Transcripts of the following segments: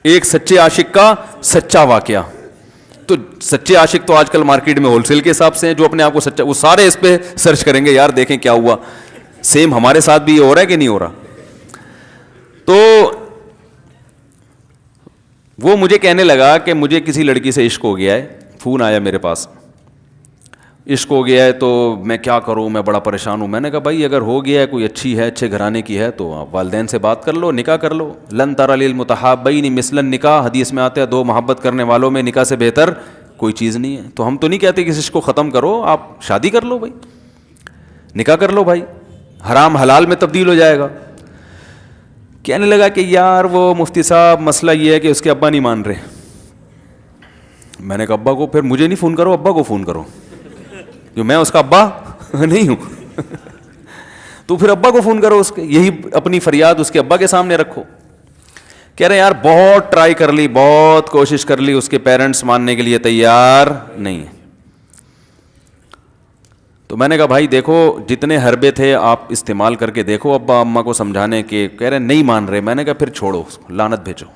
ایک سچے عاشق کا سچا واقعہ. تو سچے عاشق تو آج کل مارکیٹ میں ہول سیل کے حساب سے ہیں, جو اپنے آپ کو سچا, وہ سارے اس پہ سرچ کریں گے, یار دیکھیں کیا ہوا. سیم ہمارے ساتھ بھی یہ ہو رہا ہے کہ نہیں ہو رہا. تو وہ مجھے کہنے لگا کہ مجھے کسی لڑکی سے عشق ہو گیا ہے, فون آیا میرے پاس, عشق ہو گیا ہے تو میں کیا کروں, میں بڑا پریشان ہوں. میں نے کہا بھائی اگر ہو گیا ہے, کوئی اچھی ہے, اچھے گھرانے کی ہے, تو آپ والدین سے بات کر لو, نکاح کر لو. لن تری للمتحابین مثل النکاح, حدیث میں آتا ہے دو محبت کرنے والوں میں نکاح سے بہتر کوئی چیز نہیں ہے. تو ہم تو نہیں کہتے کہ اس عشق کو ختم کرو, آپ شادی کر لو بھائی, نکاح کر لو بھائی, حرام حلال میں تبدیل ہو جائے گا. کہنے لگا کہ یار وہ مفتی صاحب مسئلہ یہ ہے کہ اس کے ابا نہیں مان رہے. میں نے کہا ابا کو, پھر مجھے نہیں فون کرو, ابا کو فون کرو, جو میں اس کا ابا نہیں ہوں. تو پھر ابا کو فون کرو, اس کے یہی اپنی فریاد اس کے ابا کے سامنے رکھو. کہہ رہے یار بہت ٹرائی کر لی, بہت کوشش کر لی, اس کے پیرنٹس ماننے کے لیے تیار نہیں ہیں. تو میں نے کہا بھائی دیکھو جتنے حربے تھے آپ استعمال کر کے دیکھو ابا اماں کو سمجھانے کے. کہہ رہے نہیں مان رہے. میں نے کہا پھر چھوڑو اس کو, لعنت بھیجو.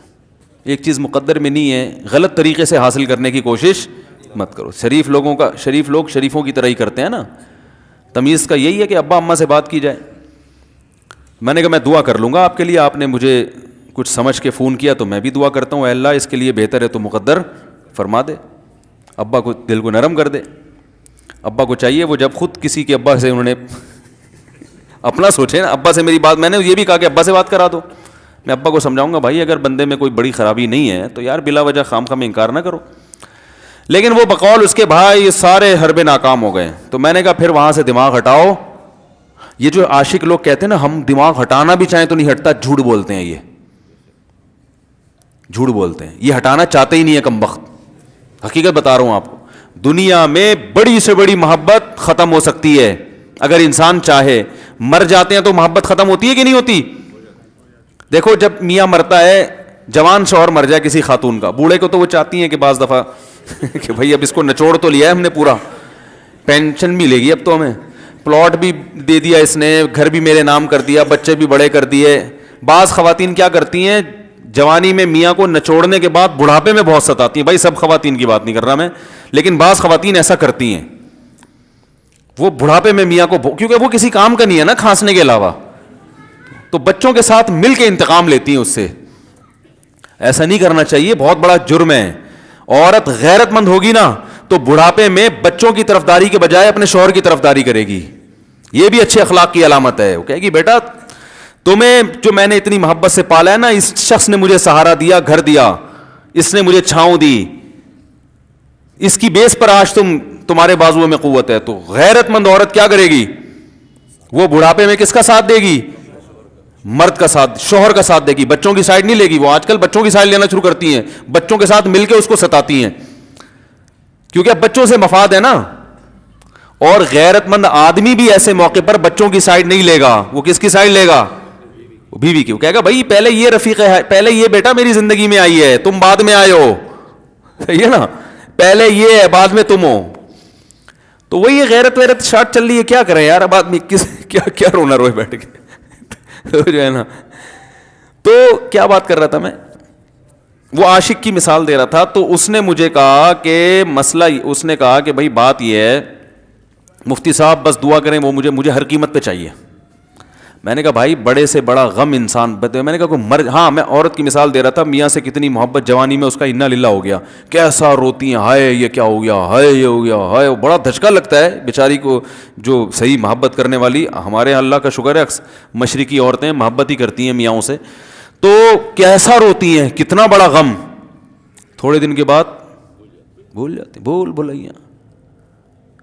ایک چیز مقدر میں نہیں ہے, غلط طریقے سے حاصل کرنے کی کوشش مت کرو. شریف لوگ شریفوں کی طرح ہی کرتے ہیں نا. تمیز کا یہی ہے کہ ابا اماں سے بات کی جائے. میں نے کہا میں دعا کر لوں گا آپ کے لیے, آپ نے مجھے کچھ سمجھ کے فون کیا تو میں بھی دعا کرتا ہوں, اے اللہ اس کے لیے بہتر ہے تو مقدر فرما دے, ابا کو دل کو نرم کر دے. ابا کو چاہیے وہ جب خود کسی کے ابا سے انہوں نے اپنا سوچے نا, ابا سے میری بات, میں نے یہ بھی کہا کہ ابا سے بات کرا دو. میں ابا کو سمجھاؤں گا بھائی اگر بندے میں کوئی بڑی خرابی نہیں ہے تو یار بلا وجہ خام خام انکار نہ کرو. لیکن وہ بقول اس کے بھائی یہ سارے حربے ناکام ہو گئے. تو میں نے کہا پھر وہاں سے دماغ ہٹاؤ. یہ جو عاشق لوگ کہتے ہیں نا ہم دماغ ہٹانا بھی چاہیں تو نہیں ہٹتا, جھوٹ بولتے ہیں. یہ جھوٹ بولتے ہیں, یہ ہٹانا چاہتے ہی نہیں ہے کمبخت. حقیقت بتا رہا ہوں آپ کو, دنیا میں بڑی سے بڑی محبت ختم ہو سکتی ہے اگر انسان چاہے. مر جاتے ہیں تو محبت ختم ہوتی ہے کہ نہیں ہوتی؟ دیکھو جب میاں مرتا ہے, جوان شوہر مر جائے کسی خاتون کا, بوڑھے کو تو وہ چاہتی ہیں کہ بعض دفعہ کہ بھائی اب اس کو نچوڑ تو لیا ہے ہم نے پورا, پینشن ملے گی اب تو ہمیں, پلاٹ بھی دے دیا اس نے, گھر بھی میرے نام کر دیا, بچے بھی بڑے کر دیے. بعض خواتین کیا کرتی ہیں, جوانی میں میاں کو نچوڑنے کے بعد بڑھاپے میں بہت ستاتی ہیں. بھائی سب خواتین کی بات نہیں کر رہا میں, لیکن بعض خواتین ایسا کرتی ہیں, وہ بڑھاپے میں میاں کو, کیونکہ وہ کسی کام کا نہیں ہے نا کھانسنے کے علاوہ, تو بچوں کے ساتھ مل کے انتقام لیتی ہیں اس سے. ایسا نہیں کرنا چاہیے, بہت بڑا جرم ہے. عورت غیرت مند ہوگی نا تو بڑھاپے میں بچوں کی طرفداری کے بجائے اپنے شوہر کی طرفداری کرے گی. یہ بھی اچھے اخلاق کی علامت ہے. وہ کہے گی بیٹا تمہیں جو میں نے اتنی محبت سے پالا ہے نا, اس شخص نے مجھے سہارا دیا, گھر دیا, اس نے مجھے چھاؤں دی, اس کی بیس پر آج تمہارے بازوؤں میں قوت ہے. تو غیرت مند عورت کیا کرے گی, وہ بڑھاپے میں کس کا ساتھ دے گی؟ مرد کا ساتھ, شوہر کا ساتھ دے گی, بچوں کی سائڈ نہیں لے گی. وہ آج کل بچوں کی سائڈ لینا شروع کرتی ہیں, بچوں کے ساتھ مل کے اس کو ستاتی ہیں, کیونکہ اب بچوں سے مفاد ہے نا. اور غیرت مند آدمی بھی ایسے موقع پر بچوں کی سائڈ نہیں لے گا. وہ کس کی سائڈ لے گا؟ بیوی کی. وہ کہے گا بھائی پہلے یہ رفیق ہے, پہلے یہ بیٹا میری زندگی میں آئی ہے, تم بعد میں آئے ہو, صحیح ہے نا, پہلے یہ ہے بعد میں تم ہو. تو وہی غیرت ویرت شارٹ چل رہی ہے. کیا کریں یار, اب آدمی کیا رونا روئے بیٹھ کے جو ہے نا. تو کیا بات کر رہا تھا میں, وہ عاشق کی مثال دے رہا تھا. تو اس نے مجھے کہا کہ مسئلہ, اس نے کہا کہ بھائی بات یہ ہے مفتی صاحب بس دعا کریں, وہ مجھے ہر قیمت پہ چاہیے. میں نے کہا بھائی بڑے سے بڑا غم انسان, میں نے کہا کوئی ہاں میں عورت کی مثال دے رہا تھا, میاں سے کتنی محبت جوانی میں اس کا انا للہ ہو گیا, کیسا روتی ہیں, ہائے یہ کیا ہو گیا, ہائے یہ ہو گیا, ہائے. بڑا دھچکا لگتا ہے بیچاری کو, جو صحیح محبت کرنے والی. ہمارے یہاں اللہ کا شکر ہے مشرقی عورتیں محبت ہی کرتی ہیں میاں سے, تو کیسا روتی ہیں, کتنا بڑا غم. تھوڑے دن کے بعد بھول جاتی, بھلائیاں.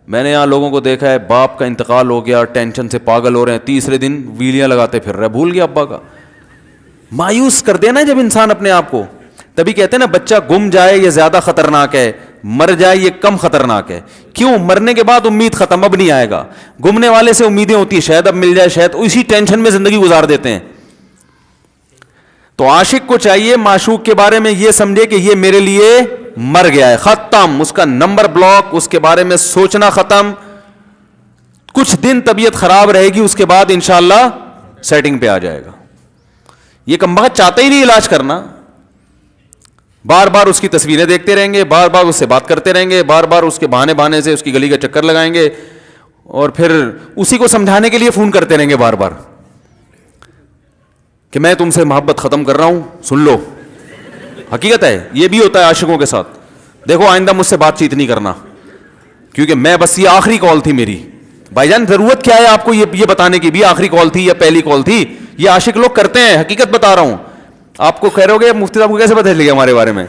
میں نے یہاں لوگوں کو دیکھا ہے, باپ کا انتقال ہو گیا, ٹینشن سے پاگل ہو رہے ہیں, تیسرے دن ویلیاں لگاتے پھر رہے, بھول گیا ابا کا. مایوس کر دینا جب انسان اپنے آپ کو. تبھی کہتے ہیں نا بچہ گم جائے یہ زیادہ خطرناک ہے, مر جائے یہ کم خطرناک ہے. کیوں؟ مرنے کے بعد امید ختم, اب نہیں آئے گا. گمنے والے سے امیدیں ہوتی ہیں, شاید اب مل جائے, شاید, اسی ٹینشن میں زندگی گزار دیتے ہیں. تو عاشق کو چاہیے معشوق کے بارے میں یہ سمجھے کہ یہ میرے لیے مر گیا ہے, ختم, اس کا نمبر بلاک, اس کے بارے میں سوچنا ختم. کچھ دن طبیعت خراب رہے گی, اس کے بعد انشاءاللہ سیٹنگ پہ آ جائے گا. یہ کمبخت چاہتا ہی نہیں علاج کرنا, بار بار اس کی تصویریں دیکھتے رہیں گے, بار بار اس سے بات کرتے رہیں گے, بار بار اس کے بہانے سے اس کی گلی کا چکر لگائیں گے, اور پھر اسی کو سمجھانے کے لیے فون کرتے رہیں گے بار بار کہ میں تم سے محبت ختم کر رہا ہوں, سن لو. حقیقت ہے, یہ بھی ہوتا ہے عاشقوں کے ساتھ. دیکھو آئندہ مجھ سے بات چیت نہیں کرنا, کیونکہ میں بس یہ آخری کال تھی میری. بھائی جان ضرورت کیا ہے آپ کو یہ بتانے کی بھی آخری کال تھی یا پہلی کال تھی؟ یہ عاشق لوگ کرتے ہیں, حقیقت بتا رہا ہوں. آپ کو کہہ رہے ہو گے مفتی صاحب کو کیسے پتہ چل گیا ہمارے بارے میں؟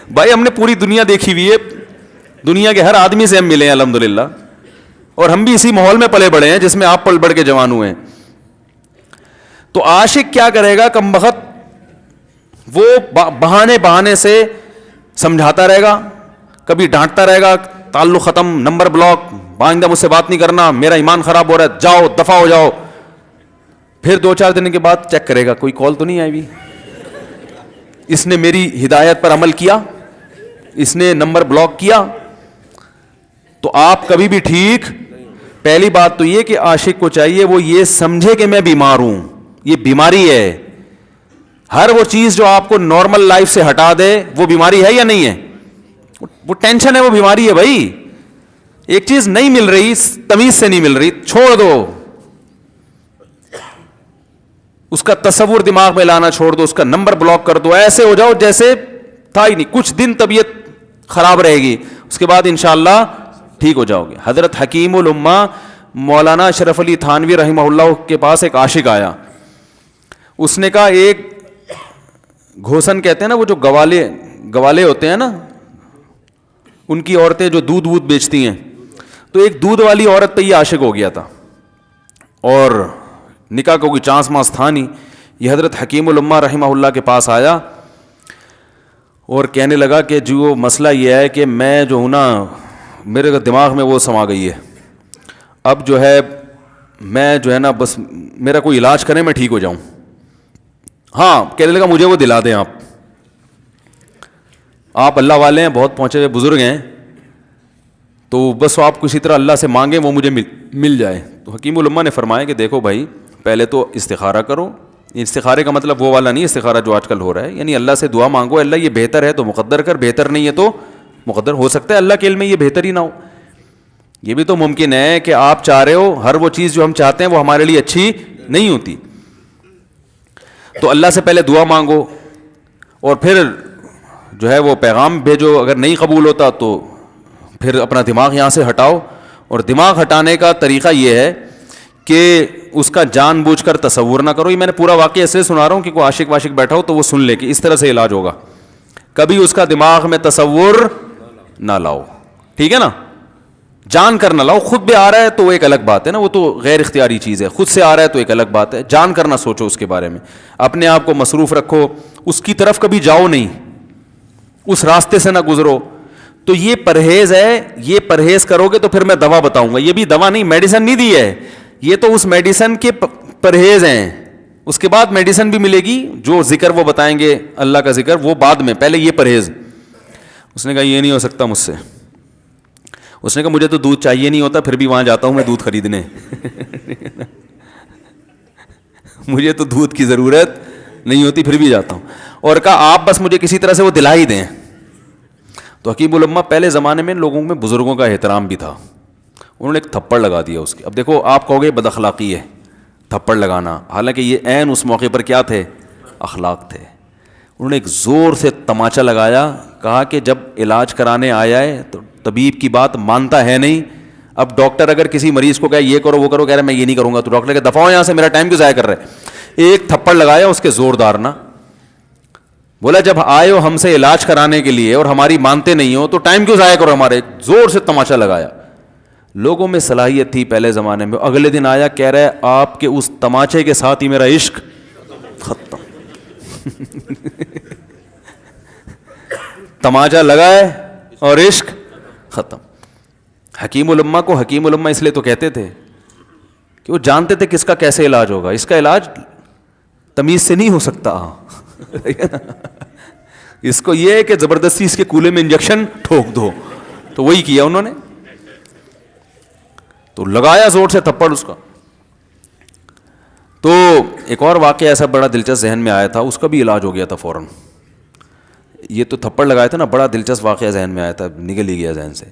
بھائی ہم نے پوری دنیا دیکھی ہوئی ہے, دنیا کے ہر آدمی سے ہم ملے ہیں الحمدللہ, اور ہم بھی اسی ماحول میں پلے بڑے ہیں جس میں آپ پل بڑھ کے جوان ہوئے ہیں. تو عاشق کیا کرے گا کمبخت, وہ بہانے سے سمجھاتا رہے گا, کبھی ڈانٹتا رہے گا, تعلق ختم, نمبر بلاک, آئندہ مجھ سے بات نہیں کرنا, میرا ایمان خراب ہو رہا ہے, جاؤ دفع ہو جاؤ. پھر 2-4 دن کے بعد چیک کرے گا کوئی کال تو نہیں آئی ہوئی, اس نے میری ہدایت پر عمل کیا, اس نے نمبر بلاک کیا. تو آپ کبھی بھی ٹھیک. پہلی بات تو یہ کہ عاشق کو چاہیے وہ یہ سمجھے کہ میں بیمار ہوں, یہ بیماری ہے. ہر وہ چیز جو آپ کو نارمل لائف سے ہٹا دے وہ بیماری ہے یا نہیں ہے؟ وہ ٹینشن ہے, وہ بیماری ہے بھائی. ایک چیز نہیں مل رہی, تمیز سے نہیں مل رہی, چھوڑ دو, اس کا تصور دماغ میں لانا چھوڑ دو, اس کا نمبر بلاک کر دو, ایسے ہو جاؤ جیسے تھا ہی نہیں. کچھ دن طبیعت خراب رہے گی, اس کے بعد انشاءاللہ ٹھیک ہو جاؤ گے. حضرت حکیم الامہ مولانا اشرف علی تھانوی رحمہ اللہ کے پاس ایک عاشق آیا. اس نے کہا ایک گھوسن کہتے ہیں نا, وہ جو گوالے ہوتے ہیں نا, ان کی عورتیں جو دودھ بیچتی ہیں, تو ایک دودھ والی عورت پہ یہ عاشق ہو گیا تھا, اور نکاح کا کوئی چانس مانس تھا نہیں. یہ حضرت حکیم الامہ رحمہ اللہ کے پاس آیا اور کہنے لگا کہ جو مسئلہ یہ ہے کہ میں جو ہوں نا, میرے دماغ میں وہ سما گئی ہے, اب جو ہے میں جو ہے نا بس میرا کوئی علاج کریں میں ٹھیک ہو جاؤں. ہاں, کہنے لگا مجھے وہ دلا دیں آپ اللہ والے ہیں, بہت پہنچے ہوئے بزرگ ہیں, تو بس آپ کسی طرح اللہ سے مانگیں وہ مجھے مل جائے. تو حکیم الامہ نے فرمایا کہ دیکھو بھائی, پہلے تو استخارہ کرو. استخارے کا مطلب وہ والا نہیں استخارہ جو آج کل ہو رہا ہے, یعنی اللہ سے دعا مانگو, اللہ یہ بہتر ہے تو مقدر کر, بہتر نہیں ہے تو مقدر. ہو سکتا ہے اللہ کے علم میں یہ بہتر ہی نہ ہو, یہ بھی تو ممکن ہے کہ آپ چاہ رہے ہو ہر وہ چیز جو ہم چاہتے ہیں وہ ہمارے لیے اچھی نہیں ہوتی. تو اللہ سے پہلے دعا مانگو, اور پھر جو ہے وہ پیغام بھیجو. اگر نہیں قبول ہوتا تو پھر اپنا دماغ یہاں سے ہٹاؤ. اور دماغ ہٹانے کا طریقہ یہ ہے کہ اس کا جان بوجھ کر تصور نہ کرو. یہ میں نے پورا واقعہ ایسے سنا رہا ہوں کہ کوئی عاشق واشق بیٹھا ہو تو وہ سن لے کہ اس طرح سے علاج ہوگا. کبھی اس کا دماغ میں تصور نہ لاؤ, ٹھیک ہے نا, جان کر نہ لاؤ. خود بھی آ رہا ہے تو وہ ایک الگ بات ہے نا, وہ تو غیر اختیاری چیز ہے. خود سے آ رہا ہے تو ایک الگ بات ہے, جان کر نہ سوچو اس کے بارے میں, اپنے آپ کو مصروف رکھو, اس کی طرف کبھی جاؤ نہیں, اس راستے سے نہ گزرو. تو یہ پرہیز ہے, یہ پرہیز کرو گے تو پھر میں دوا بتاؤں گا. یہ بھی دوا نہیں, میڈیسن نہیں دی ہے, یہ تو اس میڈیسن کے پرہیز ہیں. اس کے بعد میڈیسن بھی ملے گی, جو ذکر وہ بتائیں گے اللہ کا ذکر وہ بعد میں, پہلے یہ پرہیز. اس نے کہا یہ نہیں ہو سکتا مجھ سے. اس نے کہا مجھے تو دودھ چاہیے نہیں ہوتا, پھر بھی وہاں جاتا ہوں میں دودھ خریدنے. مجھے تو دودھ کی ضرورت نہیں ہوتی پھر بھی جاتا ہوں. اور کہا آپ بس مجھے کسی طرح سے وہ دلا ہی دیں. تو حکیم الامہ پہلے زمانے میں لوگوں میں بزرگوں کا احترام بھی تھا, انہوں نے ایک تھپڑ لگا دیا اس کے. اب دیکھو آپ کہو گے بد اخلاقی ہے تھپڑ لگانا, حالانکہ یہ عین اس موقع پر کیا تھے, اخلاق تھے. انہوں نے ایک زور سے تماچا لگایا, کہا کہ جب علاج کرانے آیا ہے تو طبیب کی بات مانتا ہے نہیں. اب ڈاکٹر اگر کسی مریض کو کہے یہ کرو وہ کرو, کہہ رہے میں یہ نہیں کروں گا, تو ڈاکٹر کہ دفعہ ہو یہاں سے, میرا ٹائم کیوں ضائع کر رہے. ایک تھپڑ لگایا اس کے زوردار نا, بولا جب آئے ہو ہم سے علاج کرانے کے لیے اور ہماری مانتے نہیں ہو تو ٹائم کیوں ضائع کرو ہمارے. زور سے تماچا لگایا. لوگوں میں صلاحیت تھی پہلے زمانے میں. اگلے دن آیا, کہہ رہا ہے آپ کے اس تماچے کے ساتھ ہی میرا عشق ختم. تماچا لگا ہے اور عشق ختم. حکیم الامہ کو حکیم الامہ اس لیے تو کہتے تھے کہ وہ جانتے تھے کہ اس کا کیسے علاج ہوگا. اس کا علاج تمیز سے نہیں ہو سکتا. اس کو یہ ہے کہ زبردستی اس کے کولے میں انجیکشن ٹھوک دو. تو وہی کیا انہوں نے, تو لگایا زور سے تھپڑ اس کا. تو ایک اور واقعہ ایسا بڑا دلچسپ ذہن میں آیا تھا, اس کا بھی علاج ہو گیا تھا فوراً. یہ تو تھپڑ لگائے تھے نا, بڑا دلچسپ واقعہ ذہن میں آیا تھا, نکل ہی گیا ذہن سے.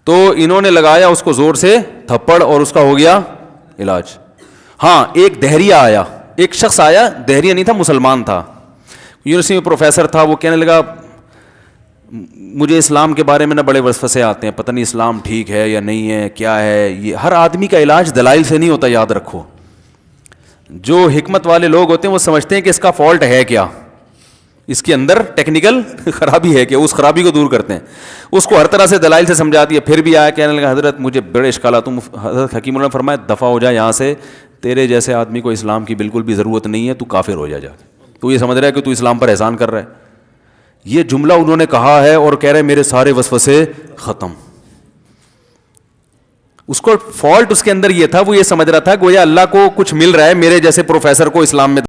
تو انہوں نے لگایا اس کو زور سے تھپڑ اور اس کا ہو گیا علاج. ہاں ایک دہریہ آیا, ایک شخص آیا, دہریہ نہیں تھا, مسلمان تھا, یونیورسٹی میں پروفیسر تھا. وہ کہنے لگا مجھے اسلام کے بارے میں نہ بڑے وسوسے آتے ہیں, پتہ نہیں اسلام ٹھیک ہے یا نہیں ہے, کیا ہے یہ. ہر آدمی کا علاج دلائل سے نہیں ہوتا, یاد رکھو. جو حکمت والے لوگ ہوتے ہیں وہ سمجھتے ہیں کہ اس کا فالٹ ہے کیا, اس کے اندر ٹیکنیکل خرابی ہے کہ اس خرابی کو دور کرتے ہیں. اس کو ہر طرح سے دلائل سے سمجھا دیا. پھر بھی آیا کہنے لگا حضرت مجھے بڑے اشکالات. حضرت حکیم اللہ نے فرمایا دفع ہو جائے یہاں سے, تیرے جیسے آدمی کو اسلام کی بالکل بھی ضرورت نہیں ہے, تو کافر ہو جا. تو یہ سمجھ رہا ہے کہ تو اسلام پر احسان کر رہا ہے. یہ جملہ انہوں نے کہا ہے اور کہہ رہے میرے سارے وسوسے ختم. اس کو فالٹ اس کے اندر یہ تھا, وہ یہ سمجھ رہا تھا گویا اللہ کو کچھ مل رہا ہے میرے جیسے پروفیسر کو اسلام میں